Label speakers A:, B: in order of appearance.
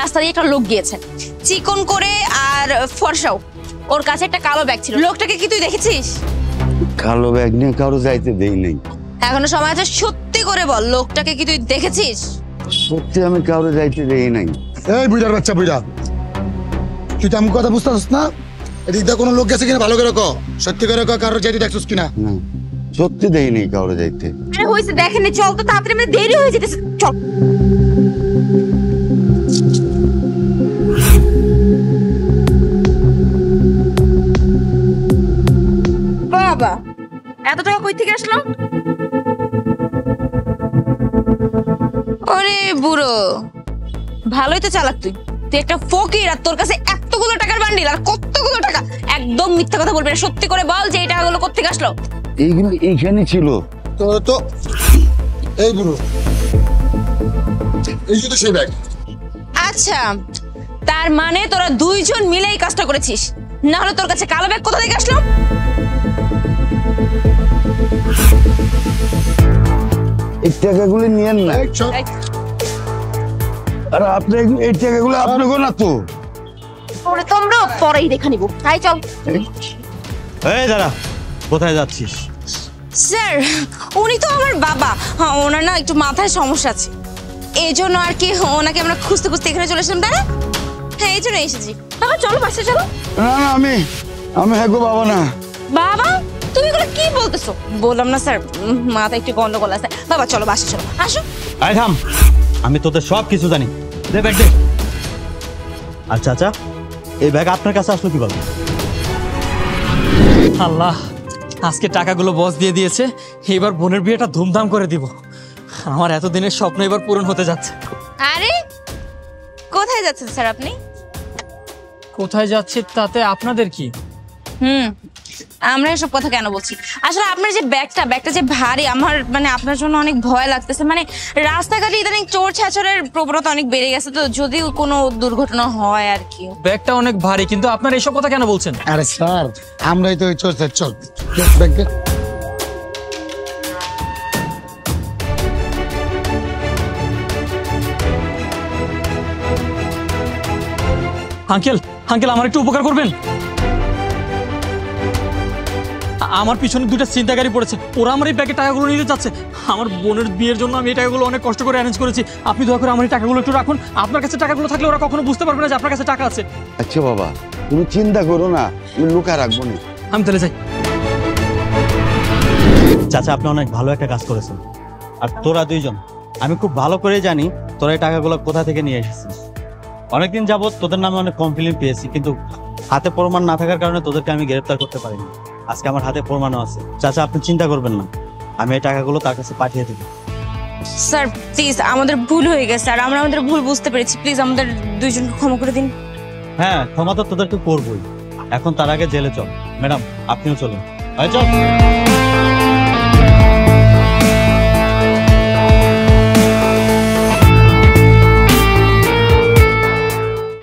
A: রাস্তা দিয়ে একটা লোক গিয়েছে, চিকন করে আর ফর্সাও। ওর কাছে একটা কালো ব্যাগ ছিল। লোকটাকে কি তুই দেখেছিস?
B: কালো ব্যাগ নিয়ে কারো যাইতে দেই নাই।
A: এখনো সময় আছে, সত্যি করে বল, লোকটাকে কি তুই দেখেছিস?
B: সত্যি আমি কারো যাইতে দেই নাই।
C: এই বুইড়ার বাচ্চা বুইড়া, তুই তো আমার কথা বুঝতেছিস না? এদিক দিয়ে কোনো লোক গেছে কিনা ভালো করে কো, সত্যি করে কো, কারোর যাইতে দেখছিস কিনা?
B: না, সত্যি দেই নাই কারো যাইতে।
A: আরে হইছে, দেখেনি, চল তো তাড়াতাড়ি, মানে দেরি হয়ে যেতেছে, চল। বাবা, এত টাকা কই থেকে আসলো? ওরে বুড়ো, ভালোই তো চালাক তুই। তুই একটা ফকির আর তোর কাছে এতগুলো টাকার বান্ডিল আর কতগুলো টাকা। একদম মিথ্যা কথা বলবি না, সত্যি করে বল যে এই টাকাগুলো কোথা থেকে আসলো?
B: এইগুলো এইখানে ছিল।
C: তো এই বুড়ো, এই তো সেই ব্যাগ।
A: আচ্ছা, তার মানে তোরা দুইজন মিলে এই কাজটা করেছিস, না হলে তোর কাছে কালো ব্যাগ কোথা থেকে আসলো?
B: এই টাকাগুলো নিয়েন না। আর আপনি এই টাকাগুলো আপনাকে না তো।
A: তোমরা পরেই দেখে নিব। তাই চল।
D: এই দাঁড়া, কোথায় যাচ্ছিস?
A: স্যার, উনি তো আমার বাবা। হ্যাঁ, ওনার না একটু মাথায় সমস্যা আছে, এই জন্য আর কি ওনাকে আমরা খুঁজতে খুঁজতে এখানে চলে এসেছিলাম। দাঁড়া, হ্যাঁ এই জন্য এসেছি। বাবা চলো, পাশে চলো।
B: না না, আমি হ্যাঁ গো বাবা না।
A: বাবা, তুমি এগুলো কি বলতেছো? বললাম না স্যার, মাথায় একটু গন্ডগোল আছে। বাবা চলো, বাসে চলো, আসো।
D: আয় থাম, আমি তোদের সব কিছু জানি। দে ব্যাগ দে। আচ্ছা আচ্ছা, এই ব্যাগ আপনার কাছে আসলো কিভাবে?
E: আল্লাহ, আজকে টাকাগুলো বস দিয়ে দিয়েছে, এবার বোনের বিয়েটা ধুমধাম করে দিব। আমার এতদিনের স্বপ্ন এবার পূরণ হতে যাচ্ছে।
A: আরে কোথায় যাচ্ছেন স্যার আপনি?
E: কোথায় যাচ্ছে তাতে আপনাদের কি?
A: আমরা এসব কথা কেন বলছি? আসলে আপনার যে ব্যাগটা যে ভারী, আমার মানে আপনার জন্য অনেক ভয় লাগতেছে। মানে রাস্তাঘাটে ইদানিং চোর ছাচরের প্রবণতা অনেক বেড়ে গেছে, তো যদি কোনো দুর্ঘটনা হয় আর কি।
E: ব্যাগটা অনেক ভারী, কিন্তু আপনারা এসব কথা কেন বলছেন?
C: আরে স্যার, আমরাই তো চল চল ব্যাগ।
E: আঙ্কেল, আমার একটু উপকার করবেন? আমার পিছনে দুটো ছিনতাইকারী পড়েছে, ওরা আমার এই ব্যাগের টাকাগুলো নিতে চাচ্ছে। আমার বোনের বিয়ের জন্য আমি এই টাকাগুলো অনেক কষ্ট করে অ্যারেঞ্জ করেছি। আপনি দয়া করে আমার এই টাকাগুলো একটু রাখুন। আপনার কাছে টাকাগুলো থাকলে ওরা কখনো বুঝতে পারবে না যে আপনার কাছে টাকা আছে।
B: আচ্ছা বাবা, তুমি চিন্তা করো না, আমি লুকা রাখবো না।
E: আমি তাহলে যাই।
D: চাচা, আপনি অনেক ভালো একটা কাজ করেছেন। আর তোরা দুইজন, আমি খুব ভালো করে জানি তোরা এই টাকাগুলো কোথা থেকে নিয়ে এসেছিস। অনেকদিন যাবত তোদের নামে অনেক কমপ্লেইন পেয়েছি, কিন্তু হাতে প্রমাণ না থাকার কারণে তোদেরকে আমি গ্রেফতার করতে পারিনি। আজকে আমার হাতে প্রমাণও আছে। চাচা, আপনি চিন্তা করবেন না, আমি এই টাকাগুলো তার কাছে পাঠিয়ে দেব।
A: স্যার প্লিজ, আমাদের ভুল হয়ে গেছে আর আমরা আমাদের ভুল বুঝতে পেরেছি। প্লিজ আমাদের দুইজনকে ক্ষমা করে দিন।
D: হ্যাঁ, ক্ষমা তো তোদেরকে করবোই। এখন তার আগে জেলে চল। ম্যাডাম, আপনিও চলুন। চল।